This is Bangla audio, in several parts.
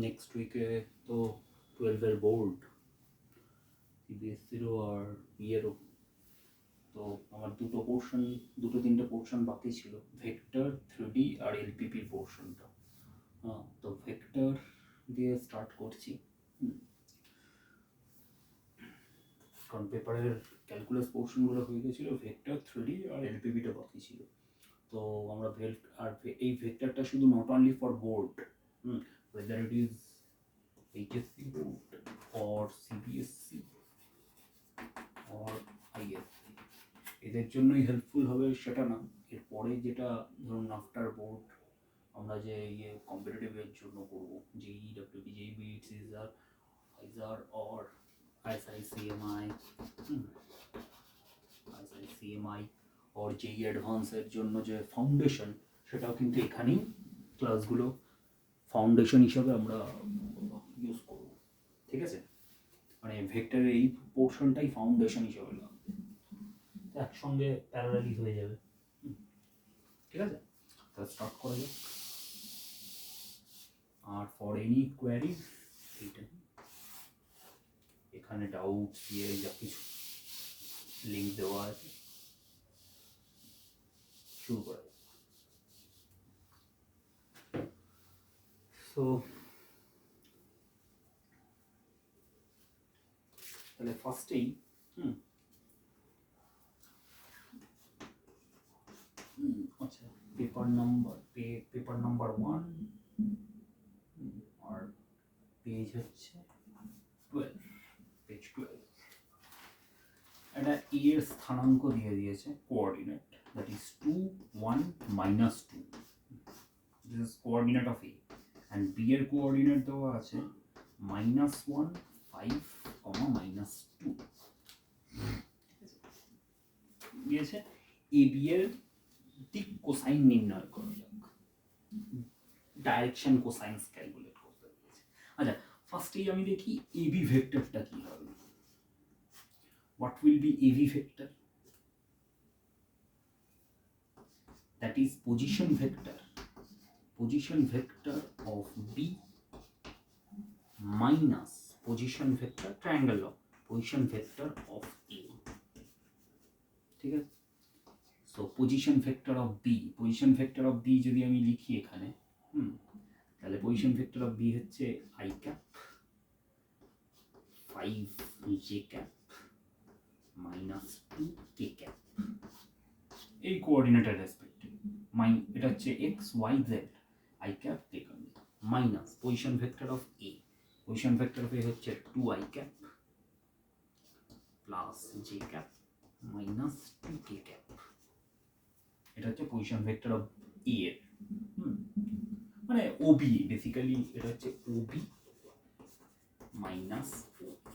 নেক্সট উইকে তো 12-এর বোর্ড, CBSE-রও আর ইয়েরও। তো আমার দুটো তিনটে পোর্শন বাকি ছিল, ভেক্টর, 3D আর এলপিপির পোর্শনটা। হ্যাঁ, তো ভেক্টর দিয়ে স্টার্ট করছি। কারণ পেপারের ক্যালকুলাস পোর্শনগুলো হয়ে গেছিলো, ভেক্টর, 3D আর এলপিপিটা বাকি ছিল। তো আমরা এই ভেক্টরটা শুধু not only for board, whether it is HSC board or CBSE or ISC, এদের জন্যই হেল্পফুল হবে সেটা না। এরপরে যেটা ধরুন আফটার বোর্ড আমরা যে কম্পিটিটিভের জন্য করবো, JEE, WP, JEE, CSR, ISR or ISI-CMI, ISI-CMI or JEE অ্যাডভান্সের জন্য যে ফাউন্ডেশন, সেটাও কিন্তু এখানেই ক্লাসগুলো ফাউন্ডেশন হিসাবে আমরা ইউজ করব। ঠিক আছে, মানে ভেক্টরের এই পোর্শনটাই ফাউন্ডেশন হিসাবে লাগবে, একসঙ্গে প্যারালালি হয়ে যাবে। ঠিক আছে, তাহলে স্টার্ট করা যাক। আর ফর এনি কোয়ারিজ, এখানে ডাউট দিয়ে যা কিছু লিঙ্ক দেওয়া আছে, শুরু করা যাক। সো তাহলে ফার্স্টেই আচ্ছা, পেপার নাম্বার 1 আর পেজ হচ্ছে 12, পেজ 12। একটা এ এর স্থানাঙ্ক দিয়ে দিয়েছে, coordinate, that is 2, 1, -2, this is coordinate of A, and B এর কোঅর্ডিনেট দেওয়া আছে -1, 5, -2 দিয়েছে। এ বি এর দিক কোসাইন নির্ণয় করা যাক, ডাইরেকশন কোসাইন্স ক্যালকুলেট করতে দিয়েছে। আচ্ছা, ফার্স্টেই আমি দেখি এবি ভেক্টরটা কি হবে। What will be AV vector? That is position vector of B minus position vector, triangle of position vector of A. ঠিক আছে, so position vector of B যদি আমি লিখি এখানে, তাহলে position vector of B হচ্ছে I cap 5j cap -2k cap, এই কোঅর্ডিনেটের রেসপেক্টে এটা হচ্ছে x y z, I cap minus position vector of A হচ্ছে 2i cap plus j cap -2k cap, এটা হচ্ছে পজিশন ভেক্টর অফ A এর, মানে OB বেসিক্যালি এটা হচ্ছে OB মাইনাস OA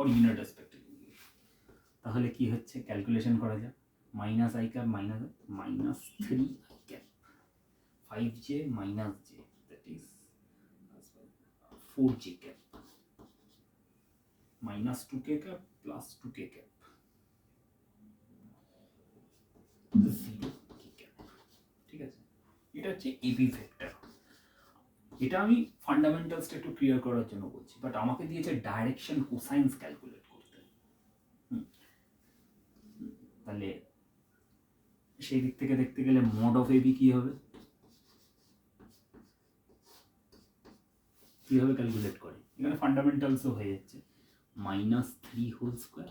অরিজিনাল রেসপেক্টে। তাহলে কি হচ্ছে, ক্যালকুলেশন করা যাক। -i cap -3i cap 5j - j, that is 4j cap -2k cap plus 2k cap 0k cap। ঠিক আছে, এটা হচ্ছে এবি ভেক্টর। এটা আমি ফান্ডামেন্টালসটা একটু ক্লিয়ার করার জন্য বলছি, বাট আমাকে দিয়েছে ডাইরেকশন কোসাইন্স ক্যালকুলেট করতে। তাহলে সেই দিক থেকে দেখতে গেলে মড অফ এবি কি হবে, কিভাবে ক্যালকুলেট করে, এখানে ফান্ডামেন্টালসও হয়ে যাচ্ছে, -3 whole square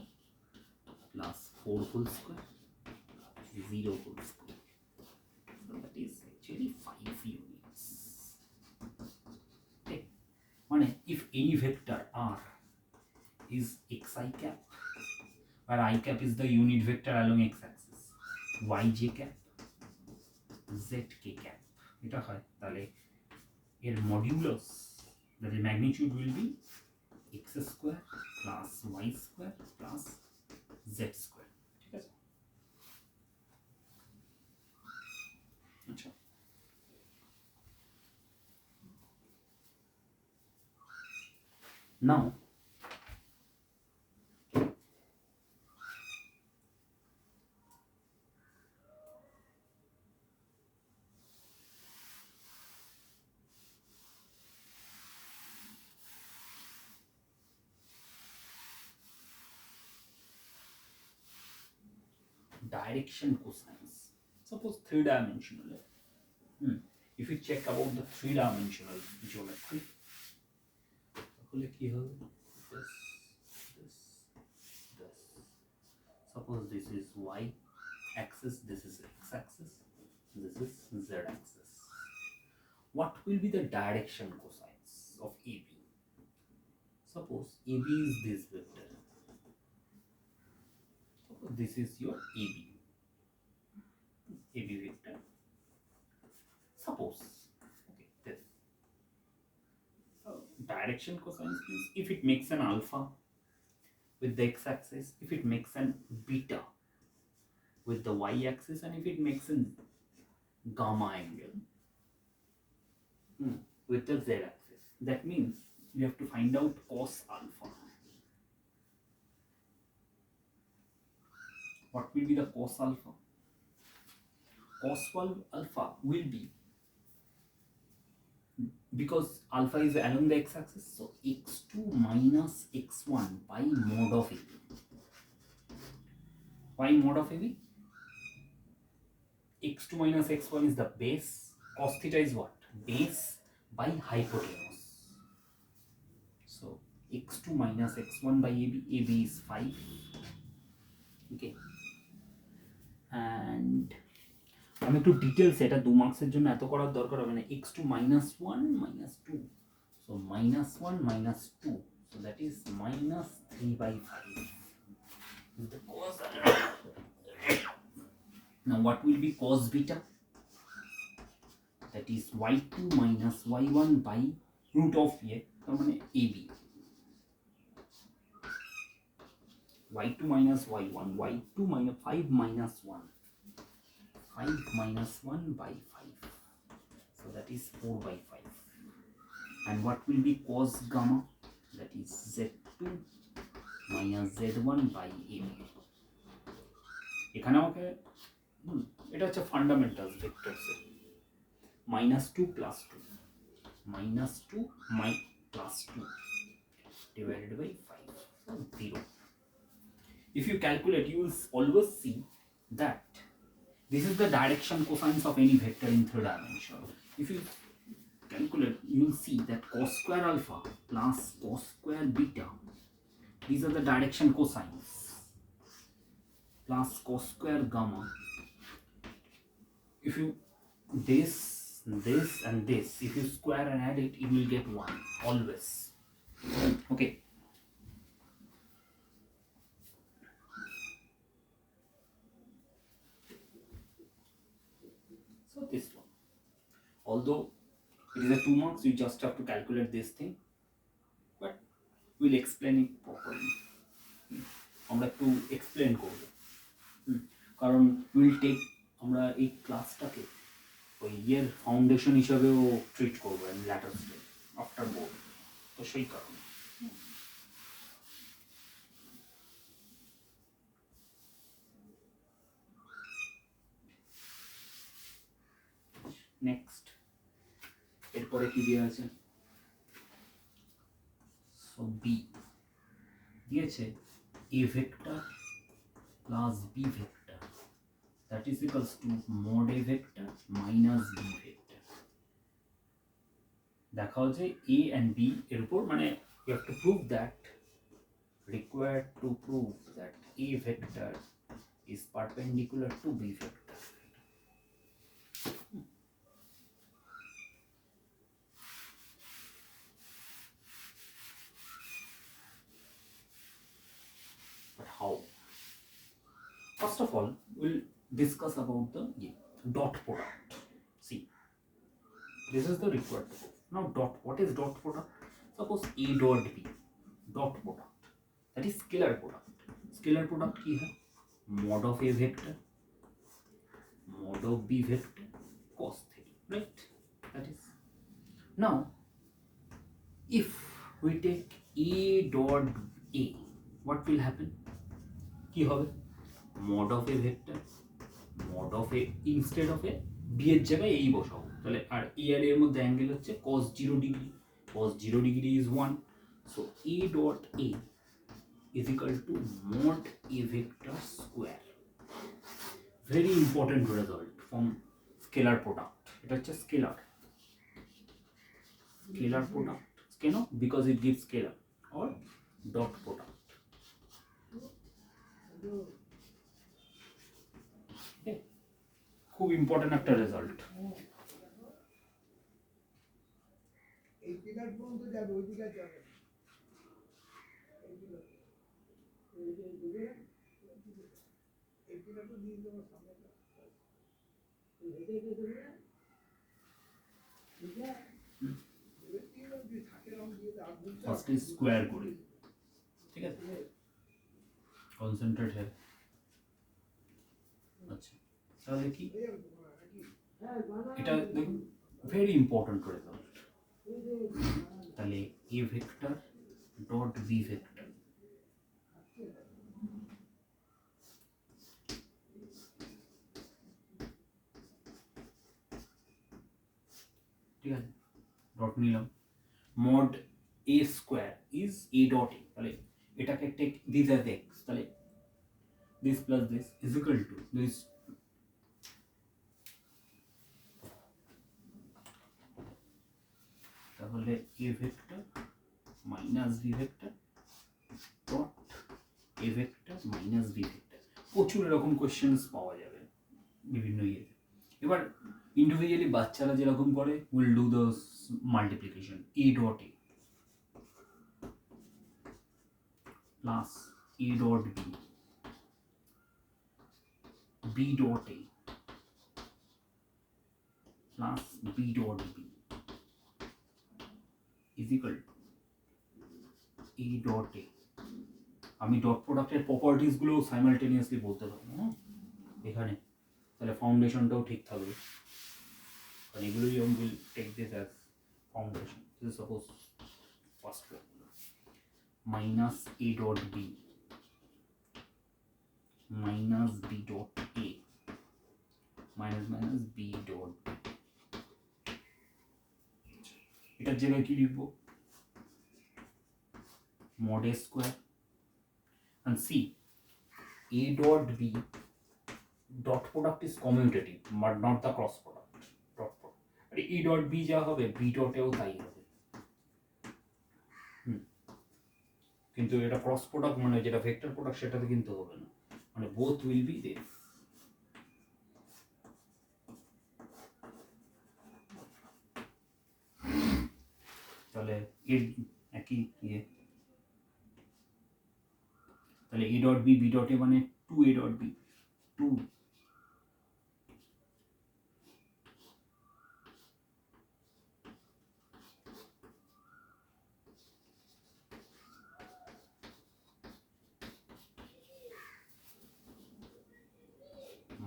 plus 4 whole square 0 whole square, so that is actually 5 units. Okay, মানে if any vector r is xi cap, where I cap is the unit vector along x axis, yj cap, zk cap, এটা হয়, তাহলে এর modulus, that the magnitude will be x square plus y square plus z square। ঠিক আছে, আচ্ছা, now direction cosines. Suppose 3-dimensional. If you check about the 3-dimensional geometry, তাহলে কি হবে? This. Suppose this is y axis, this is x axis, this is z axis. What will be the direction cosines of AB? Suppose AB is this vector. Suppose this is your AB vector. Suppose, okay, this. So direction cosines means if it makes an alpha with the x-axis, if it makes an beta with the y-axis, and if it makes a gamma angle with the z-axis. That means you have to find out cos alpha. What will be the cos alpha? Cos alpha will be, because alpha is along the x-axis, so x2 minus x1 by mod of AB. Why mod of AB? x2 minus x1 is the base. Cos theta is what? Base by hypotenuse. So x2 minus x1 by AB. AB is 5. Okay. And আমি একটু ডিটেলস, এটা 2 মার্কসের জন্য এত করার দরকার হবে না। x2 minus 1 minus 2. So minus 1 minus 2. So that is minus 3 by 5. Is the cos. Now what will be cos beta? That is y2 minus y1 by root of a, তার মানে AB. y2 minus y1, y2 minus 5 minus 1. 5 minus 1 by 5. So that is 4 by 5. And what will be cos gamma? That is z2 minus z1 by AB. এখানে আমাকে এটা হচ্ছে fundamentals ভেক্টরসের। -2 plus 2. -2 plus 2 divided by 5. So 0. If you calculate, you will always see that this is the direction cosines of any vector in 3 dimension. If you calculate, you will see that cos square alpha plus cos square beta, these are the direction cosines, plus cos square gamma. If you this and this, if you square and add it, you will get 1 always. Okay. So this one, although it is a 2 marks, you just have to calculate this thing, but we'll explain it properly. আমরা একটু এক্সপ্লেন করব, কারণ উইল টেক, আমরা এই ক্লাসটাকে ওই ইয়ের ফাউন্ডেশন হিসাবেও ট্রিট করবো ল্যাটার স্টেজ আফটার বোর্ড, তো সেই কারণে। নেক্সট এরপরে কি দেওয়া আছে? সো বি দিয়েছে a vector plus b vector, that is equals to mod a vector minus b vector. দেখাও যে a and b এর উপর, মানে you have to prove that, required to prove that a vector is perpendicular to b vector. But how? First of all, we'll discuss about the dot product. See, this is the required proof. Now dot, what is dot product? Suppose a dot b, dot product, that is scalar product. Scalar product ki hai? Mod of a vector, mod of b vector, cos theta, right? That is. Now, if we take a dot a, what will happen? কি হবে? mod of a vector, mod of a, instead of a b এর জায়গায় এই বসাবো, তাহলে আর a আর এর মধ্যে অ্যাঙ্গেল হচ্ছে cos 0 degree, cos 0 degree is 1, so a dot a is equal to mod a vector square. very important result from scalar product. এটা হচ্ছে scalar product, কেন? because it gives scalar or dot product. খুব ইম্পর্টেন্ট একটা রেজাল্ট। এই ফিগার পর্যন্ত যাবে, ওই দিকে যাবে ফার্স্ট স্কোয়ার করে, ঠিক আছে, কনসেন্ট্রেট है। আচ্ছা তাহলে কি এটা দেখুন ভেরি ইম্পর্টেন্ট রেজাল্ট। তাহলে A vector dot B vector, ঠিক আছে, ডট নিলাম, mod a square is a dot a, তাহলে এটাকে টেক দিস অ্যাজ x, তাহলে this plus this is equal to this, তাহলে a vector minus b vector dot a vector minus b vector। প্রচুর এরকম কোশ্চেন্স পাওয়া যাবে বিভিন্ন ইয়েতে। এবার ইন্ডিভিজুয়ালি বাচ্চারা যেরকম করে will do the multiplication, a dot a plus a dot b, b dot a plus b dot b is equal to a dot a। আমি ডট প্রোডাক্টের প্রপার্টিজ গুলো সাইমালটেনিয়াসলি বলতে পারবো না এখানে, তাহলে ফাউন্ডেশনটাও ঠিক থাকবে, কারণ এগুলোই আমি will take this as foundation. This is suppose first formula minus a dot b minus b dot a minus b dot b। এটার জায়গায় কি লিখবো? mod a square and see a dot b dot product is commutative but not the cross product, dot product, R a dot b যা হবে b dot এও তাই হবে, কিন্তু এটা ক্রস প্রোডাক্ট মানে যেটা ভেক্টর প্রোডাক্ট সেটাতে কিন্তু হবে না, মানে both will be there। তাহলে এর একই ইয়ে, তাহলে a dot b b dot a মানে 2a dot b 2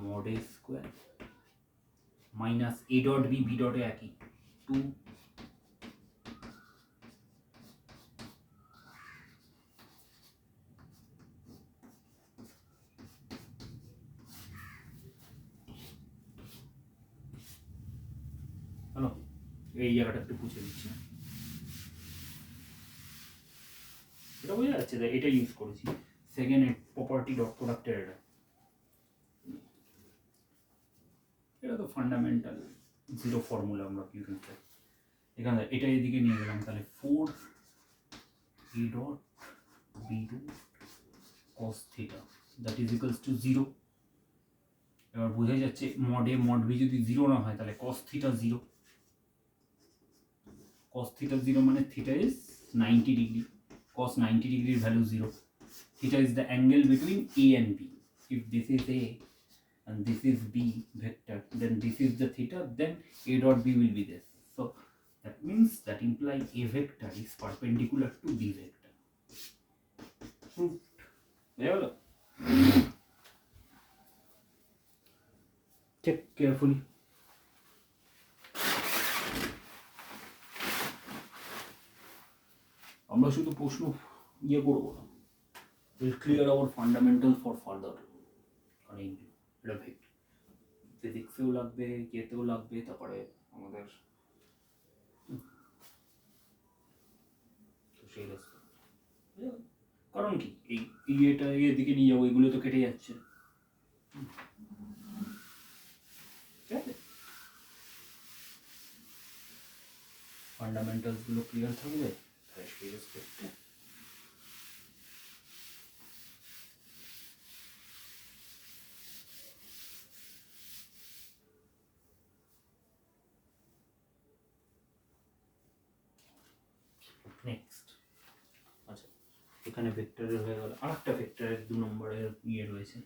mod a square minus a dot b b dot a একই 2 হলো। এই জায়গাটা একটু পুছে দিচ্ছি, এটা বোঝা যাচ্ছে যে এটা ইউজ করেছি সেকেন্ড প্রপার্টি ডট প্রোডাক্টের। এটা তো ফান্ডামেন্টাল জিরো ফর্মুলা আমরা কি করতে, এখানে এটা এদিকে নিয়ে গেলাম, তাহলে 4 a dot b dot cos theta that is equals to 0। এবার বোঝা যাচ্ছে mod a mod b যদি 0 না হয় তাহলে cos theta 0, cos theta 0 মানে theta is 90 degree, cos 90 degree value 0, theta is the angle between a and b, if this is a and this is b vector then this is the theta, then a dot b will be this, so that means that implies a vector is perpendicular to b vector। proved। check carefully। আমরা শুধু প্রশ্ন ইয়ে করবো না, will clear our fundamentals for further, কারণ এটা ফিজিক্সেও লাগবে, ইয়েতেও লাগবে, তারপরে আমাদের সেই কারণ কি এই ইয়েটা এদিকে নিয়ে যাবো, এগুলো তো কেটে যাচ্ছে। ঠিক আছে, ফান্ডামেন্টালস গুলো ক্লিয়ার থাকবে ফ্রেশ রেসপেক্টে। নেক্সট, আচ্ছা এখানে ভেক্টরের হয়ে গেল, আরেকটা ভেক্টরের 2 নম্বরের ইয়ে রয়েছে।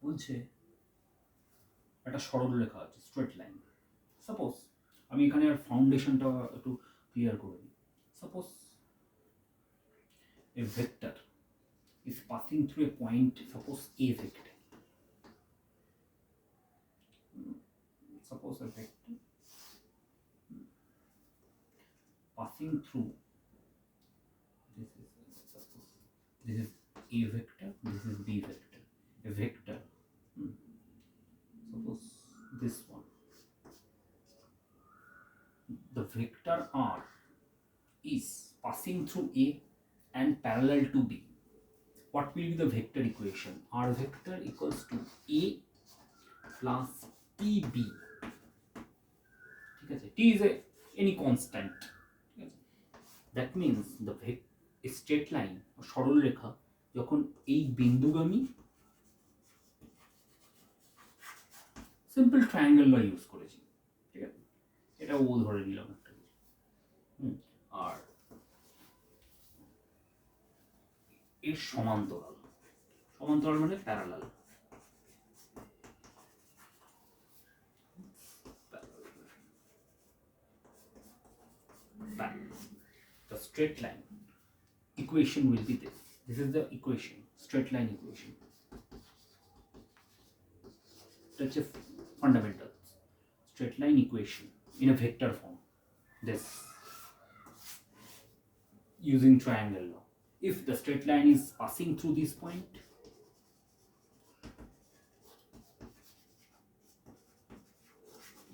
বলছে একটা সরল রেখা আছে, স্ট্রেট লাইন। সাপোজ আমি এখানে আর ফাউন্ডেশনটা একটু ক্লিয়ার করে দিই। Suppose A vector is passing through a point, suppose A vector. Suppose a vector passing through, this is suppose this is a vector, this is b vector, a vector, suppose this one, the vector r is passing through a and parallel to b. What will be the vector equation? R vector equals to a plus tb. T is any constant. That means the straight line or সরল রেখা যখন এই বিন্দুগামী, সিম্পল ট্রায়াঙ্গেল ল ইউজ করেছি, ঠিক আছে, এটা ও ধরে নিলাম একটা কিছু, আর এর সমান্তরাল, সমান্তরাল মানে parallel, the straight line equation will be this. This is the equation, straight line equation. That's a fundamental straight line equation in a vector form. This using triangle law. If the straight line is passing through this point,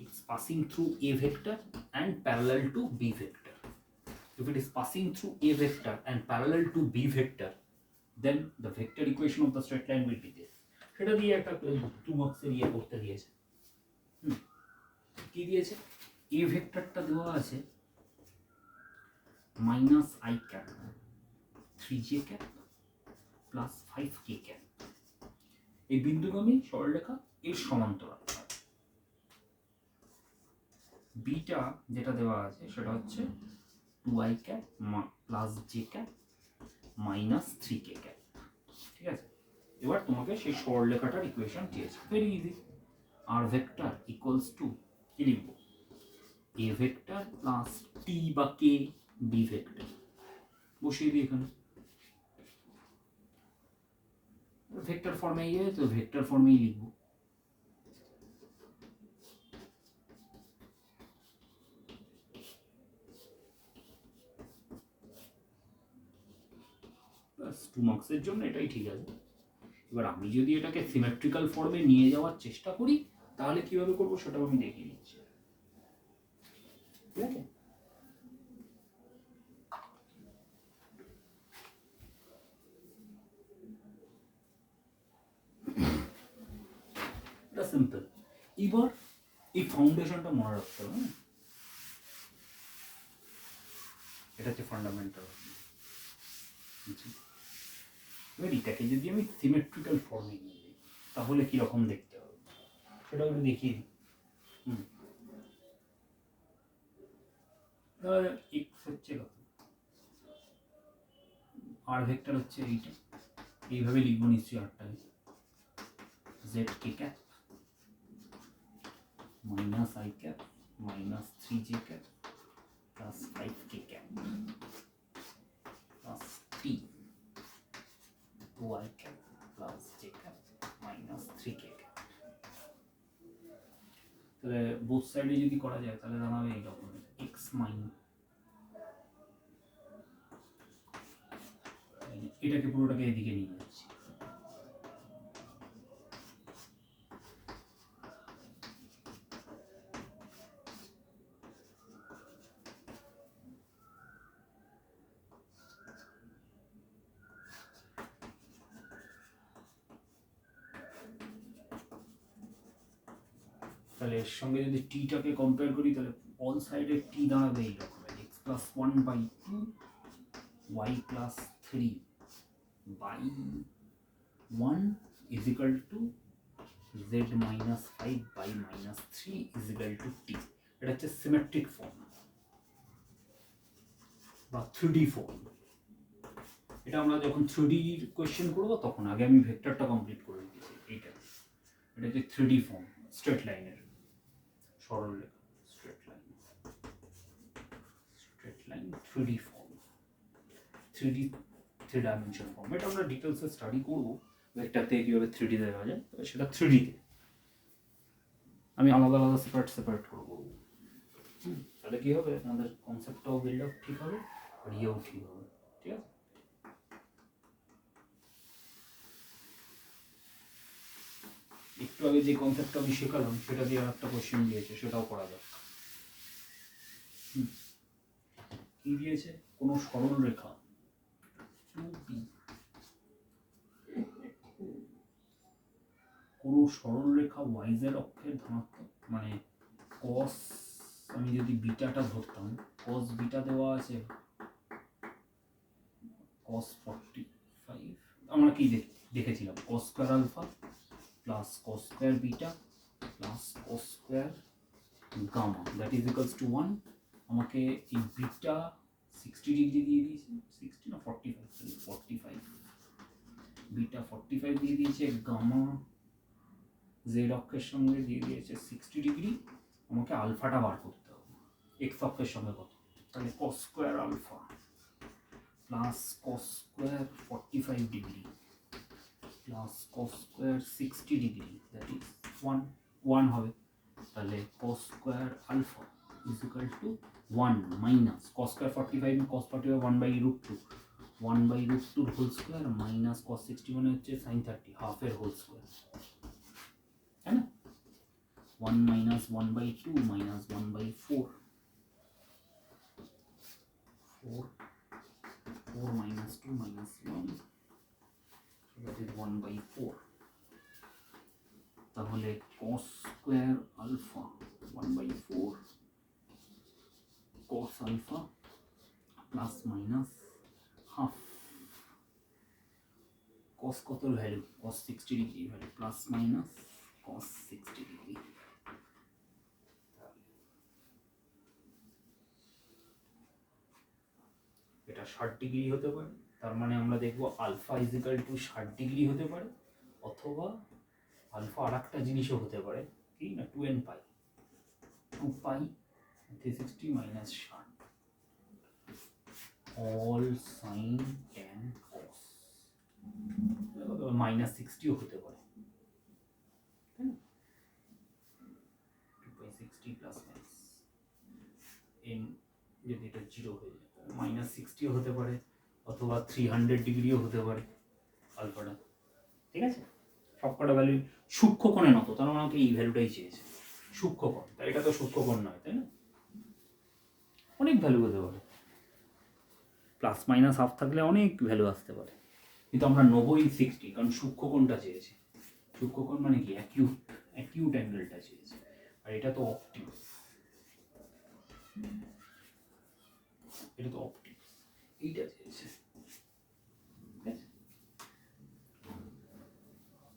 it's passing through a vector and parallel to b vector. If it is passing through a vector and parallel to b vector, then the vector equation of the straight line will be this. সেটা দিয়ে একটা 2 মার্কসের ইয়ে করতে দিয়েছে। কি দিয়েছে? a ভেক্টরটা দেওয়া আছে -i cap 3j cap plus 5k cap, এই বিন্দুগামী সরলরেখা এর সমান্তরাল। বিটা যেটা দেওয়া আছে সেটা হচ্ছে 2i cap plus j cap minus 3k cap, ঠিক আছে। এবার তোমাকে সেই সরলরেখাটার ইকুয়েশন দিয়েছে, very easy. r vector equals to কি লিখবো, a ভেক্টর প্লাস t বা k b ভেক্টর বসিয়ে দিই এখানে, ভেক্টর ফর্মে গিয়ে তো ভেক্টর ফর্মেই লিখবো। ব্যাস 2 মার্কসের জন্য এটাই ঠিক আছে। এবার আমি যদি এটাকে সিমেট্রিক্যাল ফর্মে নিয়ে যাওয়ার চেষ্টা করি তাহলে কিভাবে করবো সেটাও আমি দেখিয়ে দিচ্ছি, ঠিক আছে। এটা সিম্পল। এবার এই ফাউন্ডেশনটা মনে রাখতে হবে, এটা হচ্ছে ফান্ডামেন্টাল। এবার এটাকে যদি আমি সিমেট্রিক্যাল ফর্মে নিয়ে যাই তাহলে কিরকম দেখতে হবে সেটাও আমি দেখিয়ে দিই। এক্স হচ্ছে আর ভেক্টর হচ্ছে এইটা, এইভাবে লিখবো নিশ্চয়ই আরটাকে, Z k cap minus i cap minus 3j cap plus 5k cap plus t 2i cap plus j cap minus 3k cap. তাহলে বোথ সাইডে যদি করা যায় তাহলে দাঁড়াবে এইরকম, এক্স মাইনাস, এটাকে পুরোটাকে এদিকে নিয়ে যাচ্ছি, তাহলে এর সঙ্গে যদি টিটাকে কম্পেয়ার করি তাহলে অল সাইডে টি দাঁড়াবে এইরকম, x plus 1/2 y plus 3/1 is equal to z minus 5 by minus 3 is equal to t. এটা হচ্ছে সিমেট্রিক ফর্ম বা 3D ফর্ম। এটা আমরা যখন 3D কোয়েশ্চেন করব তখন আগে আমি ভেক্টরটা কমপ্লিট করে দিয়েছি। এটা হচ্ছে 3D ফর্ম, স্ট্রেট লাইনের সরল রেখা, straight line 3D form, 3 dimension form. এটা আমরা ডিটেলসে স্টাডি করব ভেক্টরতে কিভাবে 3D দেখা যায়, সেটা 3D তে আমি আলাদা আলাদা সেপারেট করবো। তাহলে কি হবে, আমাদের কনসেপ্টটাও বিল্ড আপ ঠিক হবে আর ইয়েও ঠিক হবে। ঠিক আছে, একটু আগে যে কনসেপ্টটা আমি শেখালাম সেটা দিয়ে আর একটা কোশ্চেন দিয়েছে, সেটাও করা যাক। কি দিয়েছে, কোনো সরল রেখা y z অক্ষের ধনাত্মক, মানে cos, আমি যদি বিটাটা ধরতাম, cos বিটা দেওয়া আছে cos 45, আমরা কি দেখেছিলাম cos square alpha plus cos square beta plus cos square gamma that is equals to 1। আমাকে এই বিটা 60 ডিগ্রি দিয়ে দিয়েছে, 60 না 45, বিটা 45 দিয়ে দিয়েছে, গামা জেড অক্ষের সঙ্গে দিয়ে দিয়েছে 60 ডিগ্রি। আমাকে আলফাটা বার করতে হবে, এক্স অক্ষের সঙ্গে কত, তাহলে cos square alpha plus cos square 45 degree plus cos square 60 degree that is 1 হবে। তাহলে cos square alpha is equal to 1 minus cos square 45 cos 45 1/√2, 1/√2 whole square minus cos 60 মানে হচ্ছে sin 30 হাফ এর হোল স্কয়ার, তাই না? 1 minus 1/2 minus 1/4, 4 minus 2 minus 1, so that is 1/4। তাহলে cos স্কয়ার আলফা 1/4 cos আলফা প্লাস মাইনাস হাফ cos কত value, cos 60 degree value plus minus cos 60 degree. এটা 60 ডিগ্রি হতে পারে, তার মানে আমরা দেখব alpha is equal to 60 degree হতে পারে, অথবা আলফা আরেকটা জিনিসও হতে পারে, কি না 2n pi 2 pi 360 minus 60 all sine tan cos, minus 60ও হতে পারে, তাই না? 2 পাই 60 প্লাস মাইনাস n, যদি এটা 0 হয়ে যায় মাইনাস 60ও হতে পারে, অথবা 300 ডিগ্রিও হতে পারে আলফাটা। ঠিক আছে, সবকটা ভ্যালু সূক্ষ্মকোণে নত, তার মানে আমাকে এই ভ্যালুটাই চেয়েছে সূক্ষ্মকোণ, তাই এটা তো সূক্ষ্মকোণ নয়, তাই না? অনেক ভ্যালু হতে পারে, প্লাস মাইনাস হাফ থাকলে অনেক ভ্যালু আসতে পারে, কিন্তু আমরা নেবই 60 কারণ সূক্ষ্মকোণটা চেয়েছে। সূক্ষ্মকোণ মানে কি, অ্যাকিউট অ্যাঙ্গেলটা চেয়েছে, আর এটা তো অপটিক্স, এইটা চেয়েছে।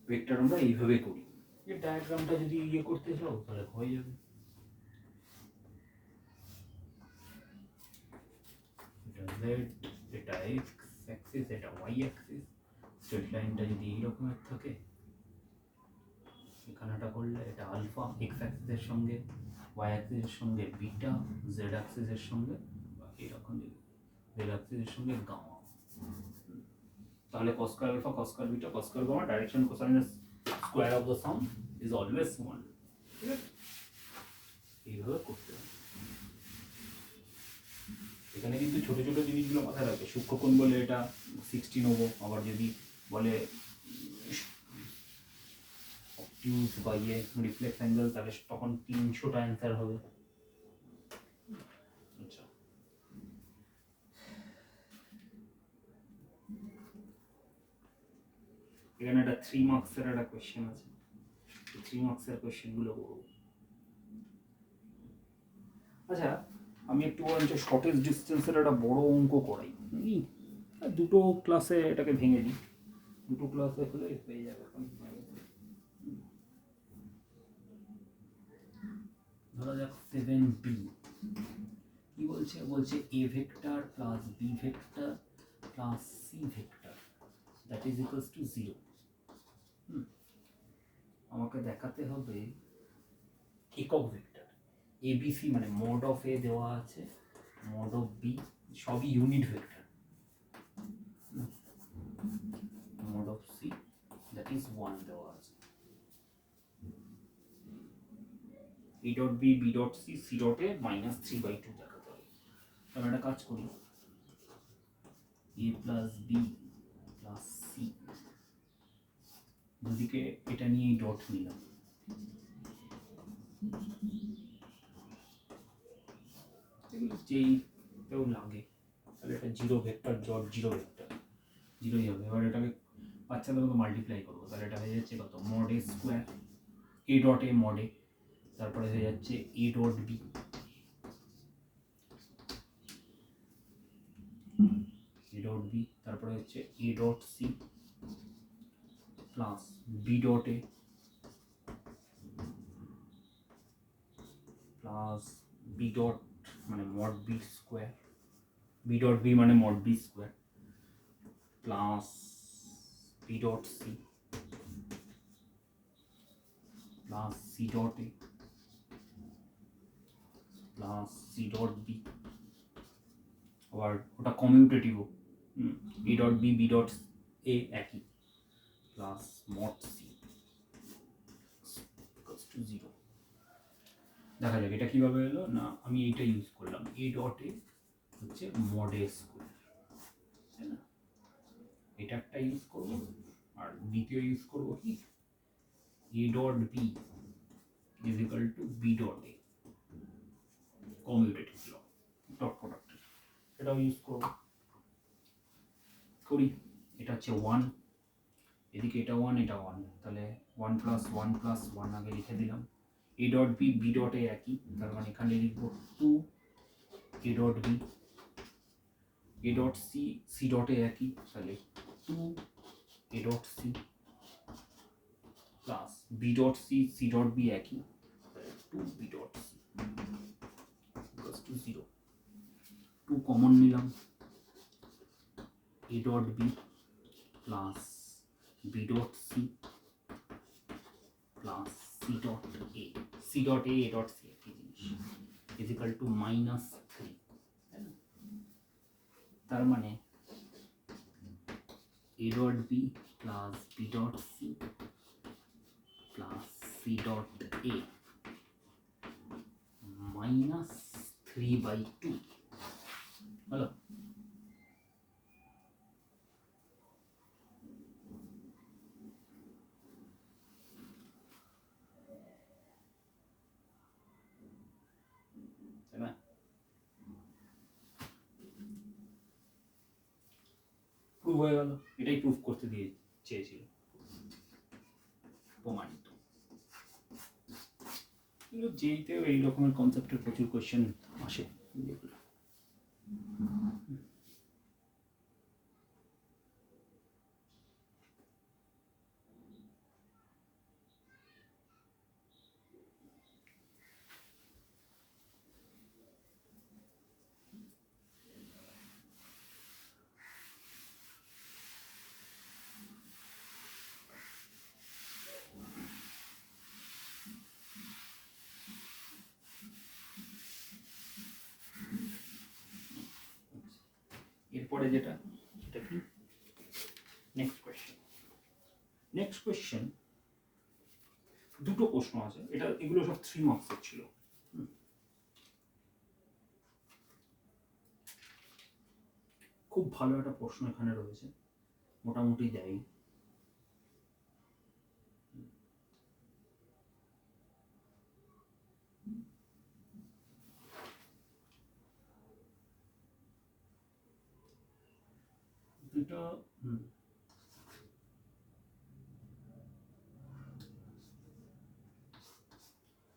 ভেক্টর আমরা এইভাবে করি, এই ডায়াগ্রামটা যদি ইয়ে করতে চাও তাহলে হয়ে যাবে। এটা z, এটা x অ্যাক্সিস, এটা y অ্যাক্সিস, স্ট্রেট লাইনটা যদি এইরকমের থাকে, এখানেটা করলে এটা আলফা x অ্যাক্সিসের সঙ্গে, y অ্যাক্সিসের সঙ্গে বিটা, z অ্যাক্সিসের সঙ্গে এরকম, z অ্যাক্সিসের সঙ্গে গামা, তাহলে cos square alpha cos square beta cos square gamma, direction cosine square of the sum is always 1। ঠিক আছে, এইভাবে করতে হবে। এখানে কিন্তু ছোট ছোট জিনিসগুলো মাথায় রাখবে, সূক্ষ্মকোণ বলে এটা 60 নেবো, আবার যদি বলে অবটিউজ বা ইয়ে রিফ্লেক্স অ্যাঙ্গেল তাহলে তখন 300টা অ্যান্সার হবে। আচ্ছা, এখানে একটা 3 মার্কসের একটা কোয়েশ্চেন আছে, 3 মার্কসের কোয়েশ্চেনগুলো করবো। আচ্ছা, আমি একটু বরঞ্চ শর্টেজ ডিস্টেন্সের একটা বড় অঙ্ক করাই, দুটো ক্লাসে এটাকে ভেঙে দিই, দুটো ক্লাসে হলে হয়ে যাবে। ধরা যাক 7b, কি বলছে? বলছে a vector plus b vector plus c vector that is equals to 0। আমাকে দেখাতে হবে একক ভেক্টর abc, মানে মড অফ a দেওয়া আছে, মড অফ b, সবই unit vector, mod of c that is 1 দেওয়া আছে, e dot b b dot c c dot a -3/2 দেখাতে হবে। আমি একটা কাজ করি, a plus b plus c, দুদিকে এটা নিয়ে ডট নিলাম, যেই কেউ লাগে তাহলে এটা zero vector dot zero vector, জিরোই হবে। এবার এটাকে বাচ্চাদের মতো মাল্টিপ্লাই করবো, তাহলে এটা হয়ে যাচ্ছে কত? Mod A square, A dot A mod A, তারপরে হয়ে যাচ্ছে A dot B, A dot B, তারপরে হচ্ছে A dot C plus B dot A plus B dot মানে mod B square, B dot B মানে mod B square plus B dot C plus C dot A plus C dot B, আবার ওটা commutative, B dot B B dot A একই, plus mod C equals to 0। দেখা যাক এটা কিভাবে এলো, না আমি এইটা ইউজ করলাম, এ ডট এ হচ্ছে মড এ স্কোয়ার, তাই না? এটা একটা ইউজ করবো, আর দ্বিতীয় ইউজ করবো কি, A dot B is equal to B dot A, commutative law, dot product, এটাও ইউজ করবো, করি। এটা হচ্ছে 1, এদিকে এটা 1 এটা 1, তাহলে 1 প্লাস 1 প্লাস 1 আগে লিখে দিলাম, A dot B B dot A একই, তার মানে এখানে লিখবো 2 A dot B, A dot C C dot A একই, তাহলে 2 A dot C plus B dot C C dot B একই, তাহলে 2 B dot C equals to 0। 2 common নিলাম, A dot B plus B dot C plus C dot A, C dot A dot C একই জিনিস, ইজ ইকুয়াল টু -3, তাই না? তার মানে A dot B plus B dot C plus C dot A -3/2 হলো। প্রুভ হয়ে গেল, এটাই প্রুভ করতে দিয়ে চেয়েছিল, প্রমাণিত। কিন্তু যেইতেও এই রকমের কনসেপ্টের প্রচুর কোয়েশ্চেন আসে, যেগুলো এরপরে যেটা সেটা কি, নেক্সট কোয়েশ্চেন। নেক্সট কোয়েশ্চেন দুটো প্রশ্ন আছে, এটা এগুলো সব 3 মার্কসের ছিল। খুব ভালো একটা প্রশ্ন এখানে রয়েছে, মোটামুটি যাই।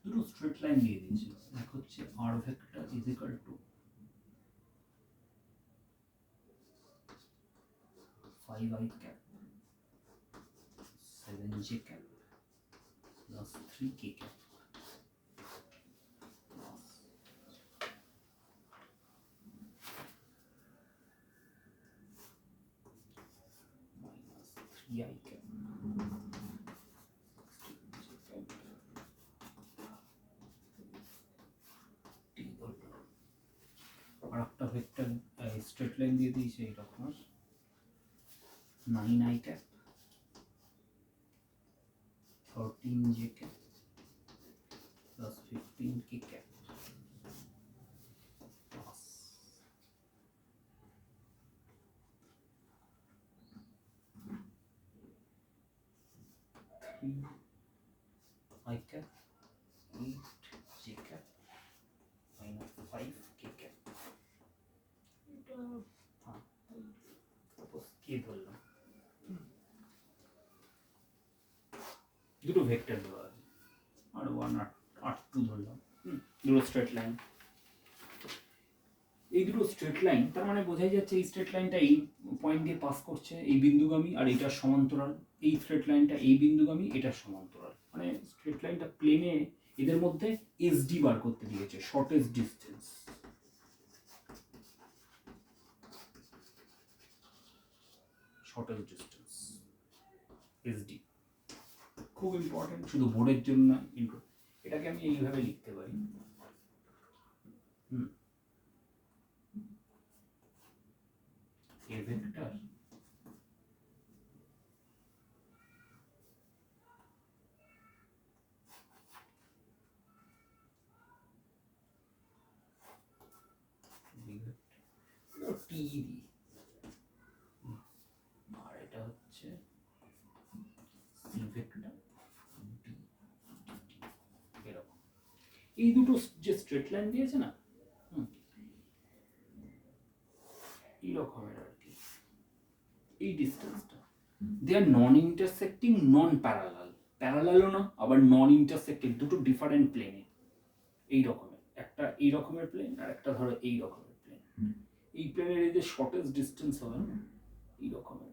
দুটো স্ট্রেট লাইন দিয়ে দিয়েছিল, এক হচ্ছে আর vector is equal to 5i cap 7j cap plus 3k cap plus minus 3i cap 16j cap t ধরলাম। আর একটা ভেক্টর স্ট্রেট লাইন দিয়ে দিয়েছে এরকম 9i cap 13j cap plus 15k cap plus 3i cap 8j cap minus 5k cap এটা সাপোজ কে ধরলাম, দুটো ভেক্টর দেওয়া আছে আর 1 আর 2 ধরলাম, দুটো স্ট্রেট লাইন। এই দুটো স্ট্রেট লাইন তার মানে বোঝাই যাচ্ছে এই স্ট্রেট লাইনটা এই পয়েন্ট দিয়ে পাস করছে, এই বিন্দুগামী, আর এটার সমান্তরাল। এই স্ট্রেট লাইনটা এই বিন্দুগামী, এটার সমান্তরাল, মানে স্ট্রেট লাইনটা প্লেনে এদের মধ্যে এসডি বার করতে দিয়েছে, shortest distance. Shortest distance SD খুব ইম্পর্টেন্ট, শুধু বোর্ডের জন্য না, এটাকে আমি এইভাবে লিখতে পারি। এ ভেক্টর টি দি, আর এটা হচ্ছে সি ভেক্টর ডি, এরকম। এই দুটো যে স্ট্রেট লাইন দিয়েছে না, এই রকমের আর কি, এই ডিসটেন্সটা, দে আর নন ইন্টারসেক্টিং, নন প্যারালাল, প্যারালালও না আবার নন ইন্টারসেক্টিং, দুটো ডিফারেন্ট প্লেনে। এই রকমের একটা এই রকমের প্লেন, আর একটা ধরো এই রকমের প্লেন। এই প্লেনের এই যে শর্টেস্ট ডিসটেন্স হবে না, এই রকমের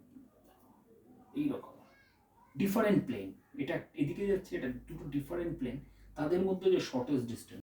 ডিফারেন্ট প্লেন, এটা এদিকে যাচ্ছে, এটা দুটো ডিফারেন্ট প্লেন, তাদের মধ্যে যে শর্টেস্ট ডিসটেন্স